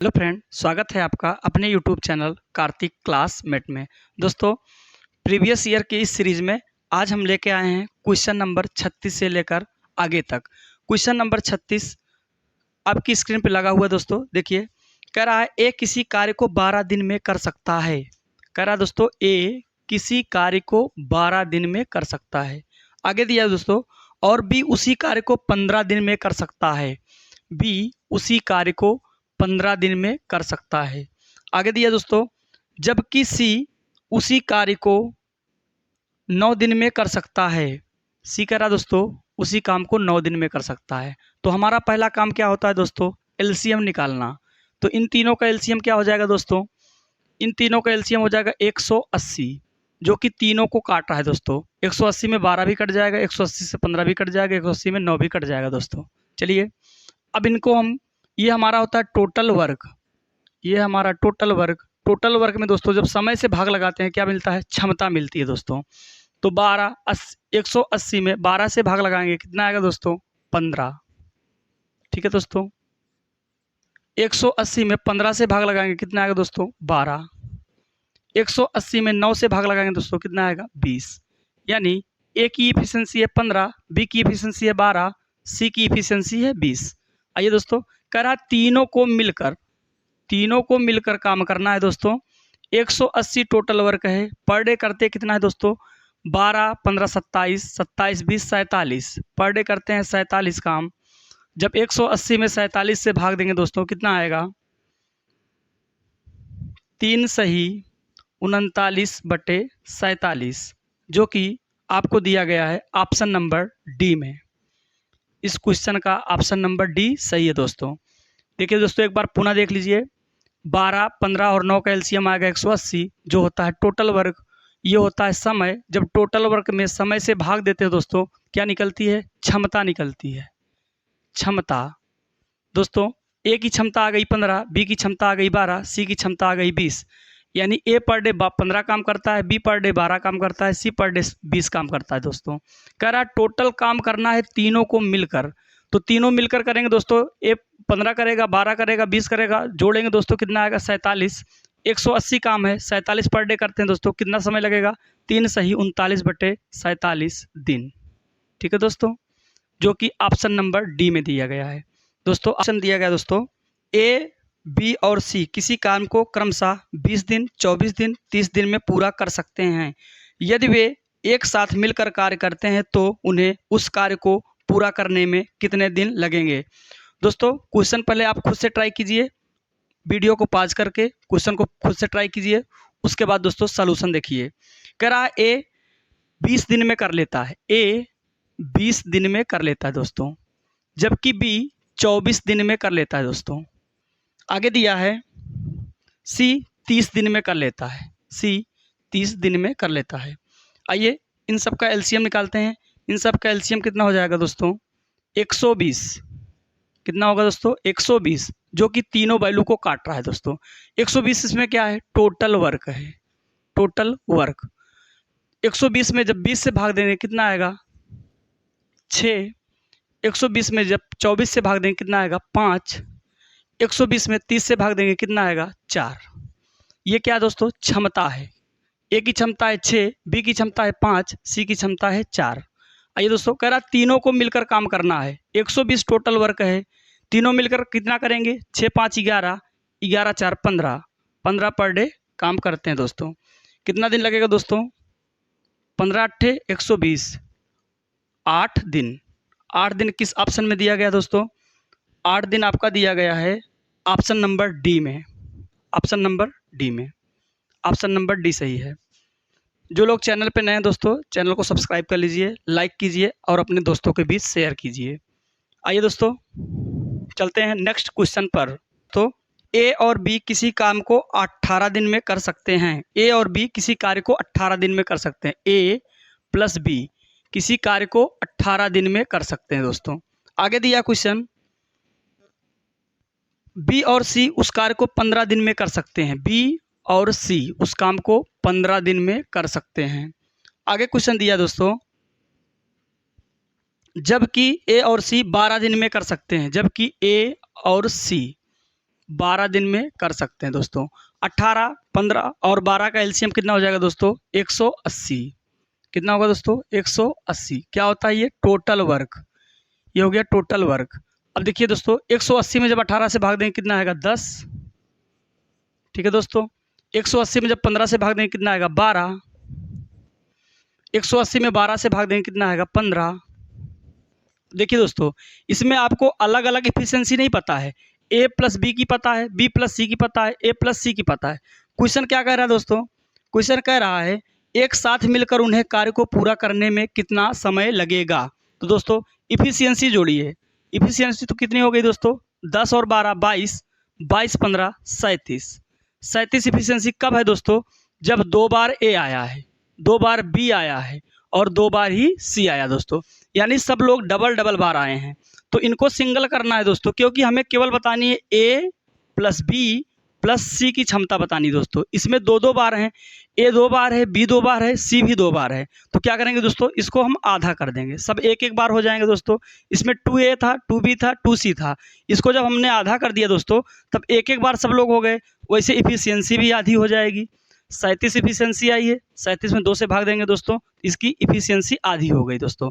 Hello friend, स्वागत है आपका अपने यूट्यूब चैनल कार्तिक क्लासमेट में। दोस्तों, प्रीवियस ईयर की इस सीरीज में आज हम लेके आए हैं क्वेश्चन नंबर 36 से लेकर आगे तक। क्वेश्चन नंबर 36 आपकी स्क्रीन पे लगा हुआ है। दोस्तों देखिए, कह रहा है ए किसी कार्य को 12 दिन में कर सकता है। कह रहा है दोस्तों, ए किसी कार्य को 12 दिन में कर सकता है। आगे दिया है दोस्तों, और बी उसी कार्य को 15 दिन में कर सकता है। बी उसी कार्य को 15 दिन में कर सकता है। आगे दिया दोस्तों, जबकि सी उसी कार्य को 9 दिन में कर सकता है। सी कह रहा दोस्तों, उसी काम को 9 दिन में कर सकता है। तो हमारा पहला काम क्या होता है दोस्तों? एलसीएम निकालना। तो इन तीनों का एलसीएम क्या हो जाएगा दोस्तों? इन तीनों का एलसीएम हो जाएगा 180, जो कि तीनों को काट रहा है दोस्तों। 180 में 12 भी कट जाएगा, 180 से 15 भी कट जाएगा, 180 में 9 भी कट जाएगा दोस्तों। चलिए, अब इनको हम, ये हमारा होता है टोटल वर्क। ये हमारा टोटल वर्क। टोटल वर्क में दोस्तों जब समय से भाग लगाते हैं क्या मिलता है? क्षमता मिलती है दोस्तों। तो 180 में 12 से भाग लगाएंगे, कितना आएगा दोस्तों? 15। ठीक है दोस्तों। 180 में 15 से भाग लगाएंगे, कितना आएगा दोस्तों? 12। 180 में 9 से भाग लगाएंगे दोस्तों, कितना आएगा? 20। यानी ए की इफिशियंसी है 15, बी की इफिशियंसी है 12, सी की इफिशियंसी है 20। आइए दोस्तों, करा तीनों को मिलकर काम करना है दोस्तों। 180 टोटल वर्क है। पर डे करते कितना है दोस्तों? 12, 15, 27, 27, 20, 47। पर डे करते हैं 47 काम। जब 180 में 47 से भाग देंगे दोस्तों, कितना आएगा? 3 सही 39/47, जो कि आपको दिया गया है ऑप्शन नंबर डी में। इस क्वेश्चन का ऑप्शन नंबर डी सही है दोस्तों। देखिए दोस्तों, एक बार पुनः देख लीजिए। 12, 15 और 9 का एलसीएम आएगा 180, जो होता है टोटल वर्क। ये होता है समय। जब टोटल वर्क में समय से भाग देते हैं दोस्तों, क्या निकलती है? क्षमता निकलती है। क्षमता दोस्तों, ए की क्षमता आ गई 15, बी की क्षमता आ गई 12, सी की क्षमता आ गई 20। यानी ए पर डे 15 काम करता है, बी पर डे 12 काम करता है, सी पर डे 20 काम करता है दोस्तों। कह रहा है टोटल काम करना है तीनों को मिलकर। तो तीनों मिलकर करेंगे दोस्तों। ए 15 करेगा, 12 करेगा, 20 करेगा, जोड़ेंगे दोस्तों, कितना आएगा? 47। 180 काम है, 47 पर डे करते हैं दोस्तों, कितना समय लगेगा? 3 सही 39/47 दिन। ठीक है दोस्तों, जो कि ऑप्शन नंबर डी में दिया गया है दोस्तों। ऑप्शन दिया गया दोस्तों, ए, बी और सी किसी काम को क्रमशः 20 दिन, 24 दिन, 30 दिन में पूरा कर सकते हैं। यदि वे एक साथ मिलकर कार्य करते हैं तो उन्हें उस कार्य को पूरा करने में कितने दिन लगेंगे? दोस्तों, क्वेश्चन पहले आप खुद से ट्राई कीजिए। वीडियो को पॉज करके क्वेश्चन को खुद से ट्राई कीजिए। उसके बाद दोस्तों सॉल्यूशन देखिए। कह रहा है ए 20 दिन में कर लेता है। ए 20 दिन में कर लेता है दोस्तों, जबकि बी 24 दिन में कर लेता है दोस्तों। आगे दिया है सी 30 दिन में कर लेता है। सी 30 दिन में कर लेता है। आइए इन सब का एलसीएम निकालते हैं। इन सब का एलसीएम कितना हो जाएगा दोस्तों? 120। कितना होगा दोस्तों? 120, जो कि तीनों वैल्यू को काट रहा है दोस्तों। 120 इसमें क्या है? टोटल वर्क है। टोटल वर्क 120 में जब 20 से भाग देंगे, कितना आएगा? 6। 120 में जब 24 से भाग देंगे, कितना आएगा? 5। 120 में 30 से भाग देंगे, कितना आएगा? 4। ये क्या दोस्तों? क्षमता है। ए की क्षमता है 6, बी की क्षमता है 5, सी की क्षमता है 4। आइए दोस्तों, कह रहा तीनों को मिलकर काम करना है। 120 टोटल वर्क है। तीनों मिलकर कितना करेंगे? 6, 5, 11, 11, 4, 15। 15 पर डे काम करते हैं दोस्तों। कितना दिन लगेगा दोस्तों? 15 अट्ठे 120, 8 दिन। 8 दिन किस ऑप्शन में दिया गया दोस्तों? 8 दिन आपका दिया गया है ऑप्शन नंबर डी में। ऑप्शन नंबर डी में। ऑप्शन नंबर डी सही है। जो लोग चैनल पे नए हैं दोस्तों, चैनल को सब्सक्राइब कर लीजिए, लाइक कीजिए और अपने दोस्तों के बीच शेयर कीजिए। आइए दोस्तों, चलते हैं नेक्स्ट क्वेश्चन पर। तो ए और बी किसी काम को 18 दिन में कर सकते हैं। ए और बी किसी कार्य को 18 दिन में कर सकते हैं। ए प्लस बी किसी कार्य को 18 दिन में कर सकते हैं दोस्तों। आगे दिया क्वेश्चन, बी और सी उस कार्य को 15 दिन में कर सकते हैं। बी और सी उस काम को 15 दिन में कर सकते हैं। आगे क्वेश्चन दिया दोस्तों, जबकि ए और सी 12 दिन में कर सकते हैं। जबकि ए और सी 12 दिन में कर सकते हैं दोस्तों। 18, 15 और 12 का एलसीएम कितना हो जाएगा दोस्तों? 180। कितना होगा दोस्तों? 180। क्या होता है ये? Total work. ये हो गया टोटल वर्क। अब देखिए दोस्तों, 180 में जब 18 से भाग देंगे कितना आएगा? 10। ठीक है दोस्तों। 180 में जब 15 से भाग देंगे कितना आएगा? 12। 180 में 12 से भाग देंगे कितना आएगा? 15। देखिए दोस्तों, इसमें आपको अलग अलग इफिशियंसी नहीं पता है। ए प्लस बी की पता है, बी प्लस सी की पता है, ए प्लस सी की पता है। क्वेश्चन क्या कह रहा है दोस्तों? क्वेश्चन कह रहा है एक साथ मिलकर उन्हें कार्य को पूरा करने में कितना समय लगेगा। तो दोस्तों इफिशियंसी जोड़िए। इफिशियंसी तो कितनी हो गई दोस्तों? 10 और 12 22, 22 15 37। 37 इफिशियंसी कब है दोस्तों? जब 2 बार ए आया है, 2 बार बी आया है और 2 बार ही सी आया दोस्तों। यानी सब लोग डबल डबल बार आए हैं, तो इनको सिंगल करना है दोस्तों, क्योंकि हमें केवल बतानी है ए प्लस बी प्लस सी की क्षमता बतानी दोस्तों। इसमें 2-2 बार हैं, ए 2 बार है, बी 2 बार है, सी भी 2 बार है। तो क्या करेंगे दोस्तों? इसको हम आधा कर देंगे, सब एक एक बार हो जाएंगे दोस्तों। इसमें 2A था, 2B था, 2C था, इसको जब हमने आधा कर दिया दोस्तों, तब एक एक बार सब लोग हो गए। वैसे इफिशियंसी भी आधी हो जाएगी। 37 इफिशियंसी आई है, 37 में 2 से भाग देंगे दोस्तों, इसकी इफिशियंसी आधी हो गई दोस्तों।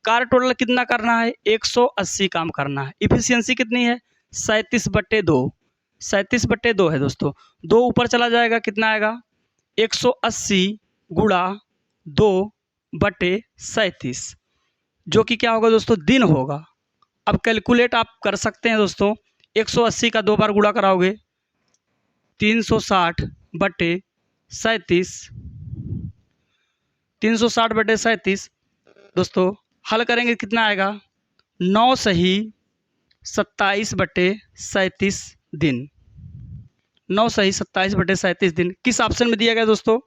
कार्य टोटल कितना करना है? 180 काम करना है। इफिशियंसी कितनी है? 37/2। 37/2 है दोस्तों। 2 ऊपर चला जाएगा, कितना आएगा? 180 गुणा 2/37, जो कि क्या होगा दोस्तों? दिन होगा। अब कैलकुलेट आप कर सकते हैं दोस्तों। 180 का 2 बार गुणा कराओगे 360/37। 360/37 दोस्तों हल करेंगे कितना आएगा? 9 सही 27/37 दिन। 9 सही 27/37 दिन किस ऑप्शन में दिया गया दोस्तों?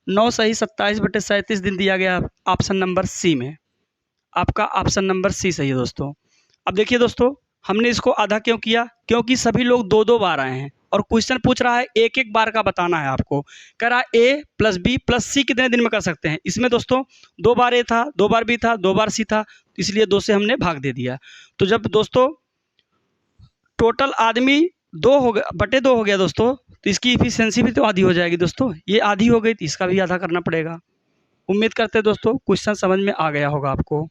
9 सही 27/37 दिन दिया गया ऑप्शन नंबर सी में। आपका ऑप्शन नंबर सी सही है दोस्तों। अब देखिए दोस्तों, हमने इसको आधा क्यों किया? क्योंकि सभी लोग 2-2 बार आए हैं और क्वेश्चन पूछ रहा है एक एक बार का बताना है आपको। कह रहा है ए प्लस बी प्लस सी कितने दिन में कर सकते हैं। इसमें दोस्तों 2 बार ए था, 2 बार बी था, 2 बार सी था, इसलिए 2 से हमने भाग दे दिया। तो जब दोस्तों टोटल आदमी 2 हो गया, बटे 2 हो गया दोस्तों, तो इसकी इफिशियंसी भी तो आधी हो जाएगी दोस्तों। ये आधी हो गई तो इसका भी आधा करना पड़ेगा। उम्मीद करते हैं दोस्तों क्वेश्चन समझ में आ गया होगा आपको।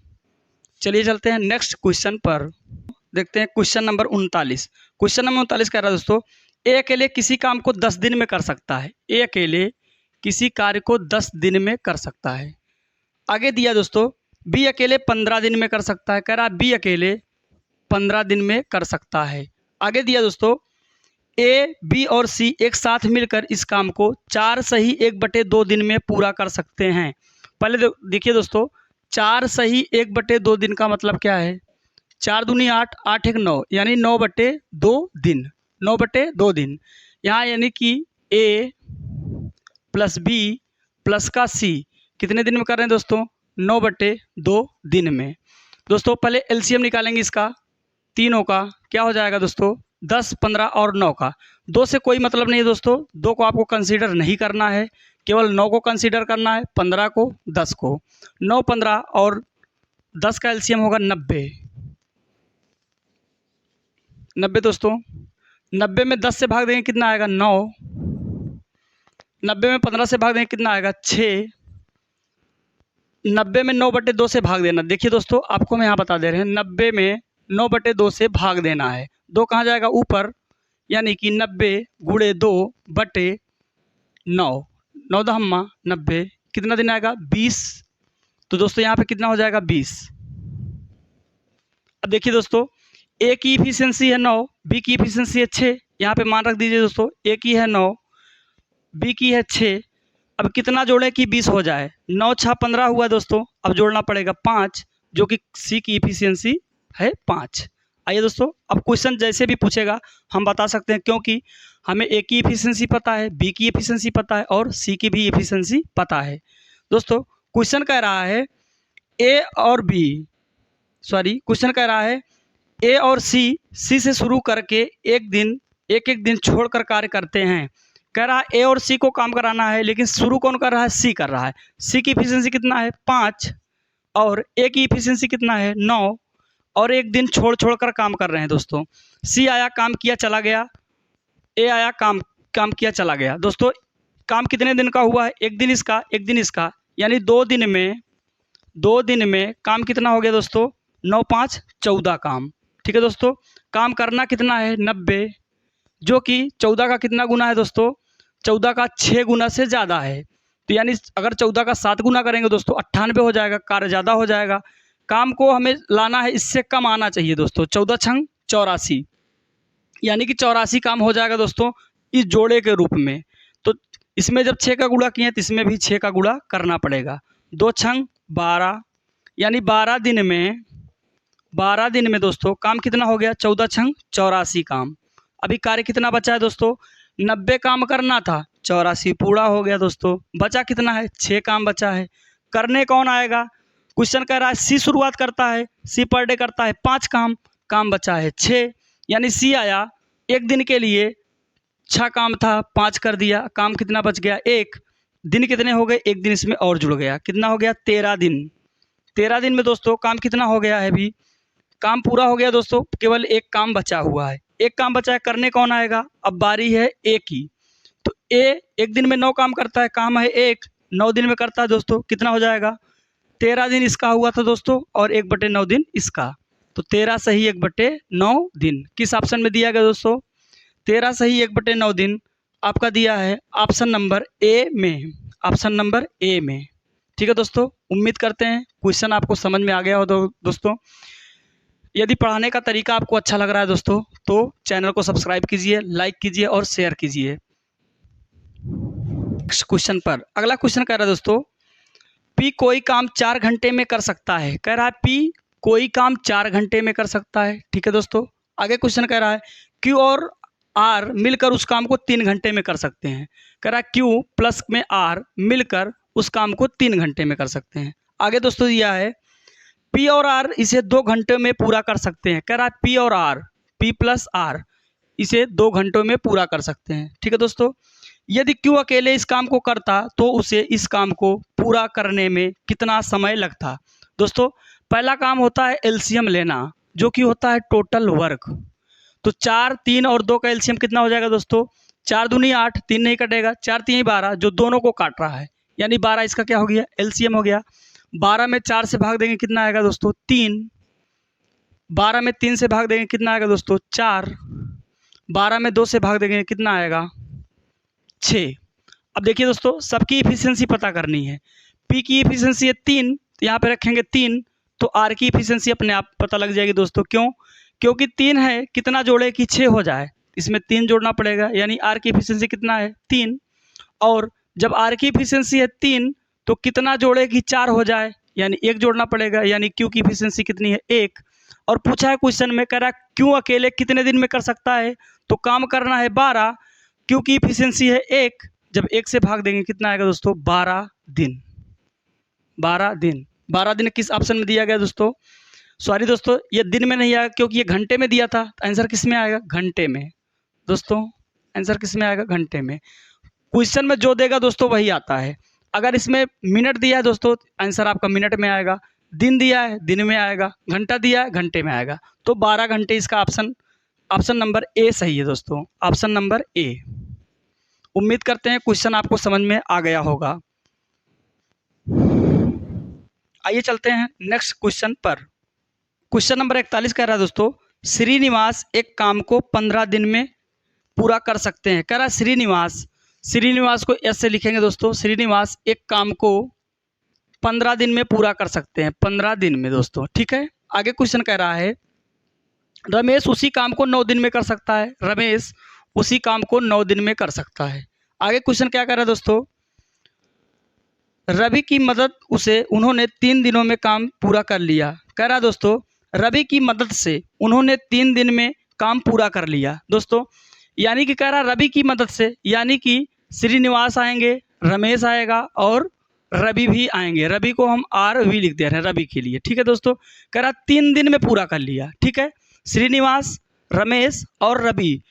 चलिए चलते हैं नेक्स्ट क्वेश्चन पर। देखते हैं क्वेश्चन नंबर 39। क्वेश्चन नंबर 39 कह रहा है दोस्तों, ए अकेले किसी काम को 10 दिन में कर सकता है। ए अकेले किसी कार्य को 10 दिन में कर सकता है। आगे दिया दोस्तों, बी अकेले 15 दिन में कर सकता है। कह रहा है बी अकेले 15 दिन में कर सकता है। आगे दिया दोस्तों, ए बी और सी एक साथ मिलकर इस काम को 4 सही 1/2 दिन में पूरा कर सकते हैं। पहले देखिए दोस्तों, 4 सही 1/2 दिन का मतलब क्या है? 4 दूनी 8, 8 1 9, यानी 9/2 दिन। 9/2 दिन यहाँ, यानी कि ए प्लस बी प्लस का सी कितने दिन में कर रहे हैं दोस्तों? 9/2 दिन में। दोस्तों पहले एलसीएम निकालेंगे इसका, तीनों का क्या हो जाएगा दोस्तों? 10, 15 और 9 का। 2 से कोई मतलब नहीं है दोस्तों, 2 को आपको कंसीडर नहीं करना है, केवल 9 को कंसीडर करना है, 15 को, 10 को। 9, 15 और 10 का एलसीएम होगा 90। 90 दोस्तों, 90 में 10 से भाग देंगे कितना आएगा? 9। 90 में 15 से भाग देंगे कितना आएगा? 6। 90 में 9/2 से भाग देना। देखिए दोस्तों, आपको मैं यहाँ बता दे रहे हैं, 90 में 9/2 से भाग देना है। 2 कहाँ जाएगा? ऊपर, यानी कि 90 गुणे 2/9। 9 दहम्मा 90, कितना दिन आएगा? 20। तो दोस्तों यहाँ पे कितना हो जाएगा? 20। अब देखिए दोस्तों, ए की इफिशियंसी है 9, बी की इफिशियंसी है 6। यहाँ पे मान रख दीजिए दोस्तों, ए की है 9, बी की है 6। अब कितना जोड़े कि 20 हो जाए? 9 6 15 हुआ दोस्तों। अब जोड़ना पड़ेगा 5, जो कि सी की इफिशियंसी है 5। आइए दोस्तों, अब क्वेश्चन जैसे भी पूछेगा हम बता सकते हैं, क्योंकि हमें ए की इफिशियंसी पता है, बी की इफिशियंसी पता है और सी की भी इफिशियंसी पता है। दोस्तों क्वेश्चन कह रहा है ए और बी, क्वेश्चन कह रहा है ए और सी से शुरू करके एक एक दिन छोड़कर कार्य करते हैं। कह रहा है ए और सी को काम कराना है, लेकिन शुरू कौन कर रहा है? सी कर रहा है। सी की इफिशियंसी कितना है? 5, और ए की इफिशियंसी कितना है? 9, और एक दिन छोड़ कर काम कर रहे हैं दोस्तों। सी आया, काम किया, चला गया, ए आया, काम काम किया, चला गया। दोस्तों काम कितने दिन का हुआ है? एक दिन इसका, एक दिन इसका, यानी 2 दिन में काम कितना हो गया दोस्तों? 9 5 14 काम। ठीक है दोस्तों, काम करना कितना है? 90, जो कि 14 का कितना गुना है दोस्तों? 14 का 6 गुना से ज़्यादा है। तो यानी अगर 14 का 7 गुना करेंगे दोस्तों 98 हो जाएगा, कार्य ज़्यादा हो जाएगा। काम को हमें लाना है, इससे कम आना चाहिए दोस्तों। 14 छंग 84, यानी कि 84 काम हो जाएगा दोस्तों इस जोड़े के रूप में। तो इसमें जब 6 का गुणा किए तो इसमें भी 6 का गुणा करना पड़ेगा। 2 छंग 12, यानी 12 दिन में दोस्तों काम कितना हो गया? 14 छंग 84 काम। अभी कार्य कितना बचा है दोस्तों? 90 काम करना था, 84 पूरा हो गया दोस्तों। बचा कितना है? 6 काम बचा है। करने कौन आएगा? क्वेश्चन कह रहा है सी शुरुआत करता है, सी पर डे करता है 5 काम, काम बचा है 6, यानी सी आया। एक दिन के लिए 6 काम था, 5 कर दिया, काम कितना बच गया? 1 दिन। कितने हो गए? एक दिन इसमें और जुड़ गया, कितना हो गया? 13 दिन। 13 दिन में दोस्तों काम कितना हो गया है? अभी काम पूरा हो गया दोस्तों, केवल एक काम बचा हुआ है। एक काम बचा है, करने कौन आएगा? अब बारी है ए की। तो ए एक दिन में 9 काम करता है, काम है 1, 9 दिन में करता है दोस्तों, कितना हो जाएगा? 13 दिन इसका हुआ था दोस्तों और 1/9 दिन इसका। तो 13 सही 1/9 दिन किस ऑप्शन में दिया गया दोस्तों? 13 सही 1/9 दिन आपका दिया है ऑप्शन नंबर ए में, ऑप्शन नंबर ए में। ठीक है दोस्तों, उम्मीद करते हैं क्वेश्चन आपको समझ में आ गया हो। दोस्तों यदि पढ़ाने का तरीका आपको अच्छा लग रहा है दोस्तों, तो चैनल को सब्सक्राइब कीजिए, लाइक कीजिए और शेयर कीजिए। क्वेश्चन पर अगला क्वेश्चन कह रहा है दोस्तों, पी कोई काम 4 घंटे में कर सकता है। कह रहा है पी कोई काम 4 घंटे में कर सकता है। ठीक है दोस्तों, आगे क्वेश्चन कह रहा है क्यू और आर मिलकर उस काम को 3 घंटे में कर सकते हैं। कह रहा है क्यू प्लस में आर मिलकर उस काम को 3 घंटे में कर सकते हैं। आगे दोस्तों दिया है पी और आर इसे 2 घंटे में पूरा कर सकते हैं। कह रहा है पी और आर, पी प्लस आर इसे 2 घंटों में पूरा कर सकते हैं। ठीक है दोस्तों, यदि क्यू अकेले इस काम को करता तो उसे इस काम को पूरा करने में कितना समय लगता? दोस्तों पहला काम होता है एलसीएम लेना, जो कि होता है टोटल वर्क। तो 4 3 और 2 का एलसीएम कितना हो जाएगा दोस्तों? 4 दूनी 8, 3 नहीं कटेगा, 4 3 12, जो दोनों को काट रहा है, यानी 12 इसका क्या हो गया? एलसीएम हो गया। 12 में 4 से भाग देंगे कितना आएगा दोस्तों? 3। 12 में 3 से भाग देंगे कितना आएगा दोस्तों? 4। 12 में 2 से भाग देंगे कितना आएगा? 6। अब देखिए दोस्तों सबकी इफिशियंसी पता करनी है। पी की इफिशियंसी है 3, तो यहाँ पे रखेंगे 3, तो आर की इफिशियंसी अपने आप पता लग जाएगी दोस्तों। क्यों? क्योंकि 3 है, कितना जोड़े कि 6 हो जाए, इसमें 3 जोड़ना पड़ेगा, यानी आर की इफिशियंसी कितना है? 3। और जब आर की इफिशियंसी है 3, तो कितना जोड़े कि 4 हो जाए, यानी 1 जोड़ना पड़ेगा, यानी क्यू की इफिशियंसी कितनी है? 1। और पूछा है क्वेश्चन में, कह रहा है क्यू अकेले कितने दिन में कर सकता है? तो काम करना है 12, क्यू की इफिशियंसी है 1, जब 1 से भाग देंगे कितना आएगा दोस्तों? 12 दिन। 12 दिन। 12 दिन किस ऑप्शन में दिया गया दोस्तों? सॉरी दोस्तों, ये दिन में नहीं आएगा क्योंकि ये घंटे में दिया था, तो आंसर किस में आएगा? घंटे में। दोस्तों आंसर किस में आएगा? घंटे में। क्वेश्चन में जो देगा दोस्तों वही आता है। अगर इसमें मिनट दिया है दोस्तों, आंसर आपका मिनट में आएगा। दिन दिया है, दिन में आएगा। घंटा दिया है, घंटे में आएगा। तो 12 घंटे इसका ऑप्शन नंबर ए सही है दोस्तों, ऑप्शन नंबर ए। उम्मीद करते हैं क्वेश्चन आपको समझ में आ गया होगा। आइए चलते हैं नेक्स्ट क्वेश्चन पर। क्वेश्चन नंबर 41 कह रहा है दोस्तों, श्रीनिवास एक काम को 15 दिन में पूरा कर सकते हैं। कह रहा है श्रीनिवास को एस से लिखेंगे दोस्तों। श्रीनिवास एक काम को 15 दिन में पूरा कर सकते हैं, 15 दिन में दोस्तों। ठीक है, आगे क्वेश्चन कह रहा है रमेश उसी काम को 9 दिन में कर सकता है। रमेश उसी काम को 9 दिन में कर सकता है। आगे क्वेश्चन क्या कह रहा है दोस्तों, रवि की मदद उसे उन्होंने 3 दिनों में काम पूरा कर लिया। कह रहा है दोस्तों रवि की मदद से उन्होंने 3 दिन में काम पूरा कर लिया। दोस्तों यानी कि कह रहा रवि की मदद से, यानी कि श्रीनिवास आएंगे, रमेश आएगा और रवि भी आएंगे। रवि को हम RV लिख दे रहे हैं रवि के लिए। ठीक है दोस्तों, कह रहा 3 दिन में पूरा कर लिया। ठीक है, श्रीनिवास, रमेश और रवि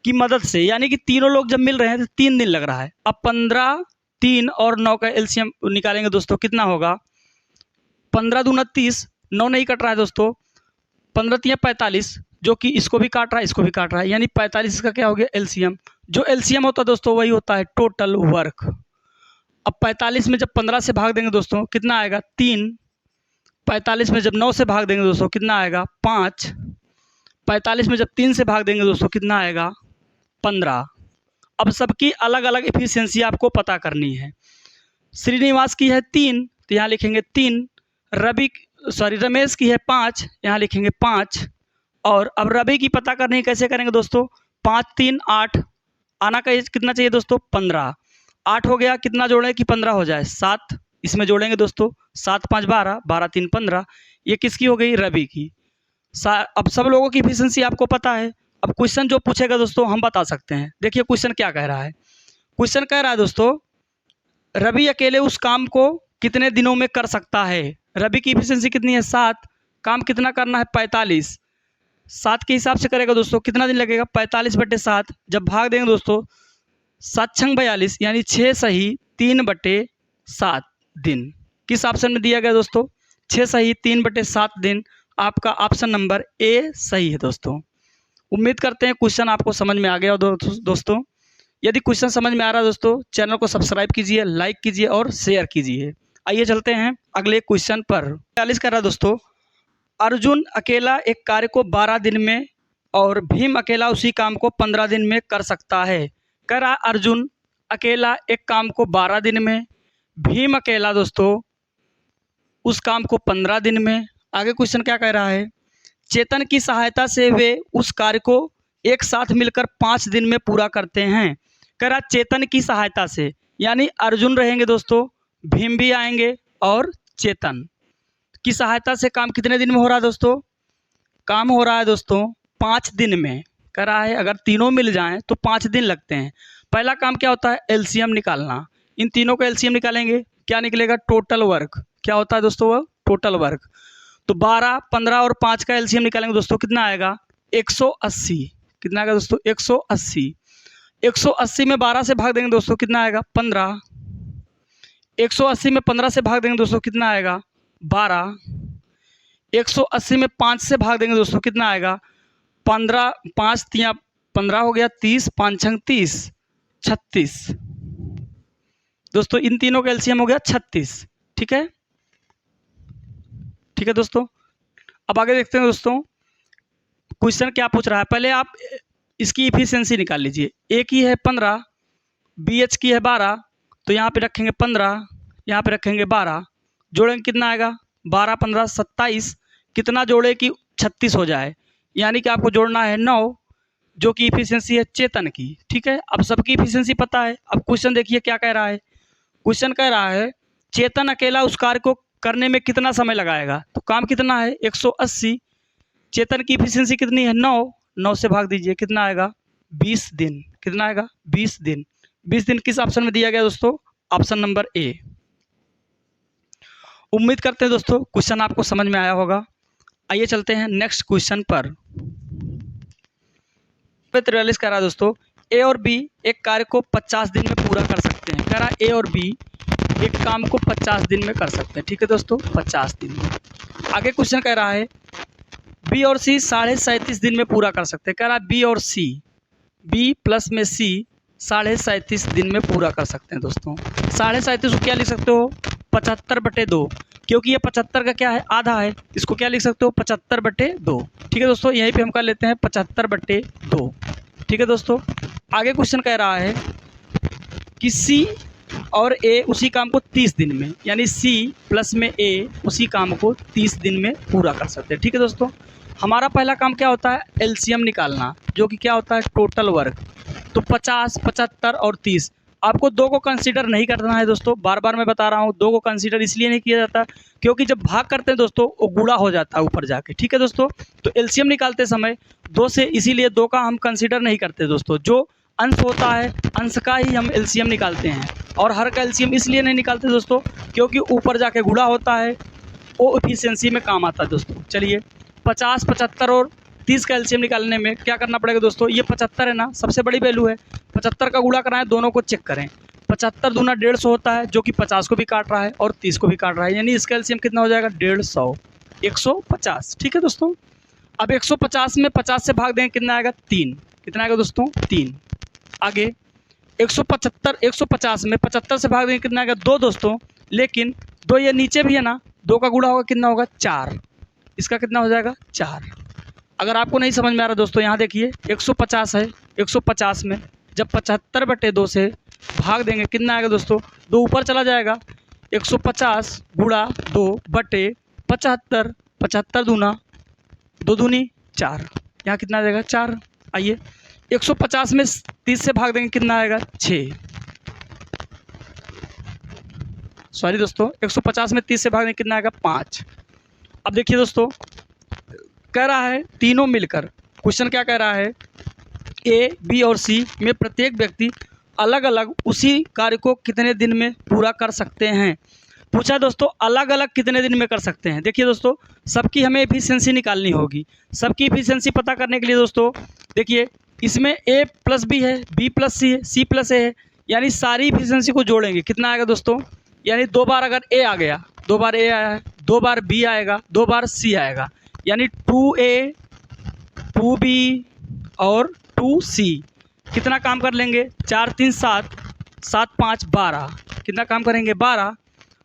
की मदद से, यानी कि तीनों लोग जब मिल रहे हैं तो 3 दिन लग रहा है। अब 15, 3 और 9 का एलसीएम निकालेंगे दोस्तों, कितना होगा? 15 दूना 30, 9 नहीं कट रहा है दोस्तों, 15 तिया 45, जो कि इसको भी काट रहा है, इसको भी काट रहा है, यानी 45 का क्या हो गया एलसीएम। जो एलसीएम होता है दोस्तों वही होता है टोटल वर्क। अब 45 में जब 15 से भाग देंगे दोस्तों कितना आएगा 3। 45 में जब 9 से भाग देंगे दोस्तों कितना आएगा 5। 45 में जब 3 से भाग देंगे दोस्तों कितना आएगा 15। अब सबकी अलग अलग एफिशिएंसी आपको पता करनी है। श्रीनिवास की है 3 तो यहाँ लिखेंगे 3। रमेश की है 5, यहाँ लिखेंगे 5। और अब रवि की पता करनी है, कैसे करेंगे दोस्तों 5 3 8, आना का कितना चाहिए दोस्तों 15। 8 हो गया, कितना जोड़ें कि 15 हो जाए 7, इसमें जोड़ेंगे दोस्तों 7 5 12, 12 3 15। ये किसकी हो गई रवि की। अब सब लोगों की एफिशिएंसी आपको पता है। अब क्वेश्चन जो पूछेगा दोस्तों हम बता सकते हैं। देखिए क्वेश्चन क्या कह रहा है। क्वेश्चन कह रहा है दोस्तों रवि अकेले उस काम को कितने दिनों में कर सकता है। रवि की एफिशिएंसी कितनी है 7, काम कितना करना है 45। 7 के हिसाब से करेगा दोस्तों कितना दिन लगेगा 45/7। जब भाग देंगे दोस्तों 7 छंग 42, यानी 6 सही 3/7 दिन। किस ऑप्शन में दिया गया दोस्तों 6 सही 3/7 दिन। आपका ऑप्शन नंबर ए सही है दोस्तों। उम्मीद करते हैं क्वेश्चन आपको समझ में आ गया दोस्तों। यदि क्वेश्चन समझ में आ रहा है दोस्तों चैनल को सब्सक्राइब कीजिए, लाइक कीजिए और शेयर कीजिए। आइए चलते हैं अगले क्वेश्चन पर। 40 कर रहा है दोस्तों अर्जुन अकेला एक कार्य को 12 दिन में और भीम अकेला उसी काम को 15 दिन में कर सकता है। कह रहा अर्जुन अकेला एक काम को 12 दिन में, भीम अकेला दोस्तों उस काम को 15 दिन में। आगे क्वेश्चन क्या कह रहा है चेतन की सहायता से वे उस कार्य को एक साथ मिलकर 5 दिन में पूरा करते हैं। कह रहा चेतन की सहायता से, यानी अर्जुन रहेंगे दोस्तों, भीम भी आएंगे और चेतन की सहायता से काम कितने दिन में हो रहा है दोस्तों। काम हो रहा है दोस्तों 5 दिन में। कह रहा है अगर तीनों मिल जाएं तो 5 दिन लगते हैं। पहला काम क्या होता है एलसीएम निकालना। इन तीनों का एलसीएम निकालेंगे, क्या निकलेगा टोटल वर्क। क्या होता है दोस्तों वह टोटल वर्क। तो 12 15 और 5 का एलसीएम निकालेंगे दोस्तों कितना आएगा 180। कितना आएगा दोस्तों 180। 180 में 12 से भाग देंगे दोस्तों कितना आएगा 15। 180 में 15 से भाग देंगे दोस्तों कितना आएगा 12। 180 में 5 से भाग देंगे दोस्तों कितना आएगा 15। 5 3 15 हो गया 30, 5 छंग 30, 36 दोस्तों। इन तीनों का एलसीएम हो गया 36। ठीक है, ठीक है दोस्तों। अब आगे देखते हैं दोस्तों क्वेश्चन क्या पूछ रहा है। पहले आप इसकी इफिशिएंसी निकाल लीजिए। ए की है 15, बी एच की है 12, तो यहाँ पे रखेंगे 15, यहाँ पे रखेंगे 12, जोड़ेंगे कितना आएगा 12 15 27। कितना जोड़े कि 36 हो जाए, यानी कि आपको जोड़ना है 9, जो कि इफिशिएंसी है चेतन की। ठीक है, अब सबकी इफिशिएंसी पता है। अब क्वेश्चन देखिए क्या कह रहा है। क्वेश्चन कह रहा है चेतन अकेला उस कार्य को करने में कितना समय लगाएगा। तो काम कितना है 180, चेतन की इफिशिएंसी कितनी है 9, 9 से भाग दीजिए कितना आएगा 20 दिन। कितना आएगा 20 दिन। 20 दिन किस ऑप्शन में दिया गया दोस्तों ऑप्शन नंबर ए। उम्मीद करते हैं दोस्तों क्वेश्चन आपको समझ में आया होगा। आइए चलते हैं नेक्स्ट क्वेश्चन पर। 43 कह रहा है दोस्तों ए और बी एक कार्य को 50 दिन में पूरा कर सकते हैं। कह रहा है ए और बी एक काम को 50 दिन में कर सकते हैं। ठीक है दोस्तों 50 दिन में। आगे क्वेश्चन कह रहा है बी और सी 37.5 दिन में पूरा कर सकते हैं। कह रहा है बी और सी, बी प्लस में सी 37.5 दिन में पूरा कर सकते हैं दोस्तों। 37.5 को क्या लिख सकते हो 75/2, क्योंकि ये 75 का क्या है आधा है। इसको क्या लिख सकते हो 75/2। ठीक है दोस्तों, यहीं पे हम कर लेते हैं 75/2। ठीक है दोस्तों। आगे क्वेश्चन कह रहा है कि सी और ए उसी काम को 30 दिन में, यानी सी प्लस में ए उसी काम को 30 दिन में पूरा कर सकते हैं। ठीक है दोस्तों, हमारा पहला काम क्या होता है एलसीएम निकालना, जो कि क्या होता है टोटल वर्क। तो 50 75 और 30, आपको दो को कंसीडर नहीं करना है दोस्तों। बार बार मैं बता रहा हूँ दो को कंसीडर इसलिए नहीं किया जाता क्योंकि जब भाग करते हैं दोस्तों वो गुणा हो जाता है ऊपर जाके। ठीक है दोस्तों, तो एलसीएम निकालते समय दो से, इसीलिए दो का हम कंसीडर नहीं करते दोस्तों। जो अंश होता है अंश का ही हम एलसीएम निकालते हैं, और हर का एलसीएम इसलिए नहीं निकालते दोस्तों क्योंकि ऊपर जाके गुणा होता है, वो एफिशिएंसी में काम आता है दोस्तों। चलिए 50 75 और 30 का एलसीएम निकालने में क्या करना पड़ेगा दोस्तों। ये 75 है ना, सबसे बड़ी वैल्यू है। 75 का गुणा कराएं, दोनों को चेक करें। 75 दूना 150 होता है, जो कि 50 को भी काट रहा है और 30 को भी काट रहा है, यानी इसका एलसीएम कितना हो जाएगा 150, 150। ठीक है दोस्तों। अब 150 में 50 से भाग देंगे, कितना आएगा 3। कितना आएगा दोस्तों 3। आगे 150 में 75 से भाग देंगे, कितना आएगा 2 दोस्तों। लेकिन 2 ये नीचे भी है ना, 2 का गुणा होगा, कितना होगा 4। इसका कितना हो जाएगा 4। अगर आपको नहीं समझ में आ रहा दोस्तों, यहाँ देखिए 150 है, 150 में जब 75/2 से भाग देंगे, कितना आएगा दोस्तों 2 ऊपर चला जाएगा। 150 गुणा 2 बटे 75, 75 दूना 2 दूनी 4, यहाँ कितना आ जाएगा 4। आइए 150 में 30 से भाग देंगे, कितना आएगा 6। सॉरी दोस्तों, 150 में 30 से भाग देंगे, कितना आएगा 5। अब देखिए दोस्तों, कह रहा है तीनों मिलकर, क्वेश्चन क्या कह रहा है, ए, बी और सी में प्रत्येक व्यक्ति अलग अलग उसी कार्य को कितने दिन में पूरा कर सकते हैं। पूछा दोस्तों अलग अलग कितने दिन में कर सकते हैं। देखिए दोस्तों, सबकी हमें एफिशिएंसी निकालनी होगी। सबकी एफिशिएंसी पता करने के लिए दोस्तों देखिए, इसमें ए प्लस बी है, बी प्लस सी है, सी प्लस ए है, यानी सारी एफिशिएंसी को जोड़ेंगे, कितना आएगा दोस्तों, यानी 2 बार अगर ए आ गया, 2 बार ए आया है, 2 बार बी आएगा, 2 बार सी आएगा, यानी 2A 2B और 2C कितना काम कर लेंगे, 4 3 7, 7 5 12, कितना काम करेंगे 12।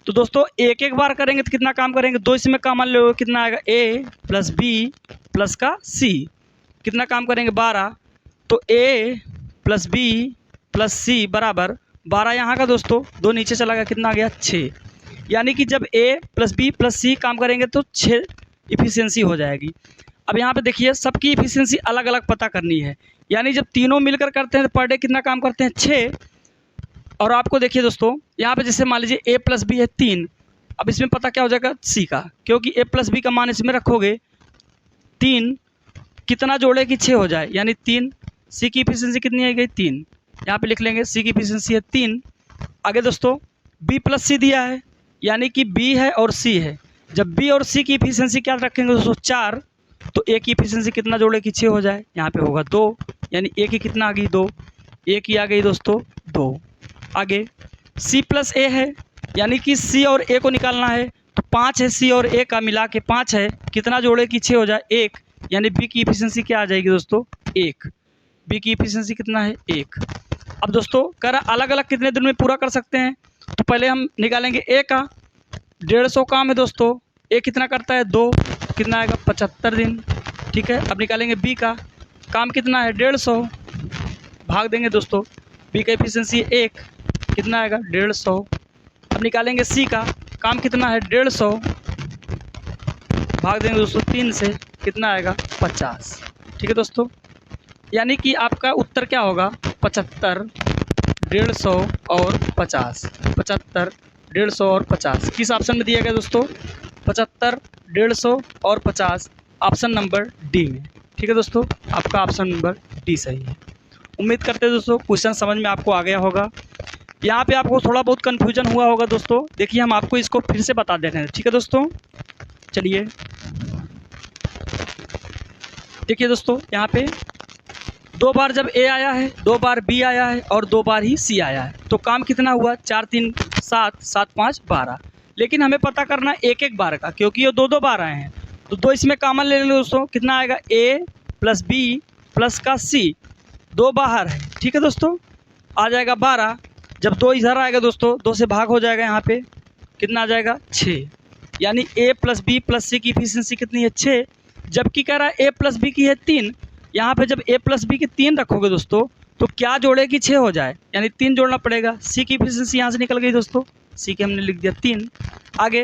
तो दोस्तों एक एक बार करेंगे तो कितना काम करेंगे, 2 इसमें कॉमन ले लो, कितना आएगा A प्लस B प्लस का C, कितना काम करेंगे 12। तो A plus B plus C बराबर 12, यहाँ का दोस्तों 2 नीचे चला गया, कितना आ गया 6। यानी कि जब A plus B plus C काम करेंगे तो 6 इफिशियंसी हो जाएगी। अब यहाँ पे देखिए सबकी इफिशियंसी अलग अलग पता करनी है, यानी जब तीनों मिलकर करते हैं तो पर डे कितना काम करते हैं 6। और आपको देखिए दोस्तों, यहाँ पे जैसे मान लीजिए A प्लस बी है 3, अब इसमें पता क्या हो जाएगा C का, क्योंकि A प्लस बी का मान इसमें रखोगे 3, कितना जोड़े कि 6 हो जाए, यानी 3। C की इफिशियंसी कितनी आई गई 3, यहाँ पे लिख लेंगे C की इफिशियंसी है 3। आगे दोस्तों B प्लस C दिया है, यानी कि B है और C है, जब B और C की इफिशियंसी क्या रखेंगे दोस्तों 4, तो A की इफिशियंसी कितना जोड़े कि 6 हो जाए, यहाँ पे होगा 2, यानी A की कितना आ गई 2, A की आ गई दोस्तों 2। आगे C प्लस A है, यानी कि C और A को निकालना है, तो 5 है C और A का मिला के 5 है, कितना जोड़े कि 6 हो जाए 1, यानी B की इफिशियंसी क्या आ जाएगी दोस्तों 1। B की इफिशियंसी कितना है 1। अब दोस्तों कह रहा अलग अलग कितने दिन में पूरा कर सकते हैं, तो पहले हम निकालेंगे A का, 150 काम है दोस्तों, A कितना करता है 2, कितना आएगा 75 दिन। ठीक है, अब निकालेंगे B का, काम कितना है 150, भाग देंगे दोस्तों, B का एफिशिएंसी 1, कितना आएगा 150। अब निकालेंगे C का, काम कितना है 150, भाग देंगे दोस्तों 3 से, कितना आएगा 50। ठीक है दोस्तों, यानी कि आपका उत्तर क्या होगा 75, 150 और 50। 75, 150 और 50 किस ऑप्शन में दिया गया दोस्तों, 75, 150 और 50 ऑप्शन नंबर डी में। ठीक है दोस्तों, आपका ऑप्शन नंबर डी सही है। उम्मीद करते हैं दोस्तों क्वेश्चन समझ में आपको आ गया होगा। यहाँ पे आपको थोड़ा बहुत कन्फ्यूजन हुआ होगा दोस्तों, देखिए हम आपको इसको फिर से बता दे रहे हैं। ठीक है दोस्तों, चलिए देखिए दोस्तों, यहाँ पे 2 बार जब A आया है, 2 बार B आया है और 2 बार ही C आया है, तो काम कितना हुआ 4 3 7, 7 5 12। लेकिन हमें पता करना है एक एक बार का, क्योंकि ये 2 2 बार आए हैं, तो 2 इसमें कॉमन ले लेंगे दोस्तों, कितना आएगा A प्लस B प्लस का C, 2 बाहर है। ठीक है दोस्तों, आ जाएगा 12। जब 2 इधर आएगा दोस्तों, 2 से भाग हो जाएगा, यहाँ पे कितना आ जाएगा 6, यानी A plus B plus C की इफिशियंसी कितनी है 6, जबकि कह रहा है A प्लस B की है 3। यहाँ पे जब A प्लस बी की 3 रखोगे दोस्तों, तो क्या जोड़े कि 6 हो जाए, यानी 3 जोड़ना पड़ेगा। C की इफिशियंसी यहाँ से निकल गई दोस्तों, C की हमने लिख दिया 3। आगे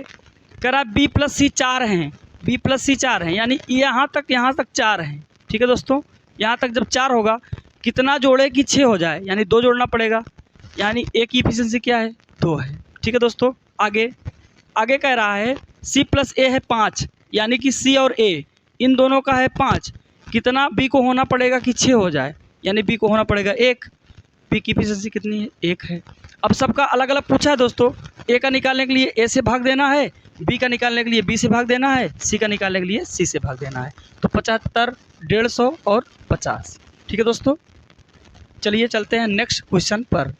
कह रहा है B प्लस C 4 हैं, B प्लस C 4 हैं, यानी यहाँ तक 4 हैं। ठीक है दोस्तों, यहाँ तक जब 4 होगा, कितना जोड़े कि 6 हो जाए, यानी 2 जोड़ना पड़ेगा, यानी A की इफिशियंसी क्या है 2 है। ठीक है दोस्तों, आगे कह रहा है C प्लस A है 5, यानी कि C और A इन दोनों का है 5, कितना B को होना पड़ेगा कि 6 हो जाए, यानी B को होना पड़ेगा 1। B की इफिशियंसी कितनी है 1 है। अब सबका अलग अलग पूछा है दोस्तों, A का निकालने के लिए A से भाग देना है, B का निकालने के लिए B से भाग देना है, C का निकालने के लिए C से भाग देना है। तो 75, 150 और 50। ठीक है दोस्तों, चलिए चलते हैं नेक्स्ट क्वेश्चन पर।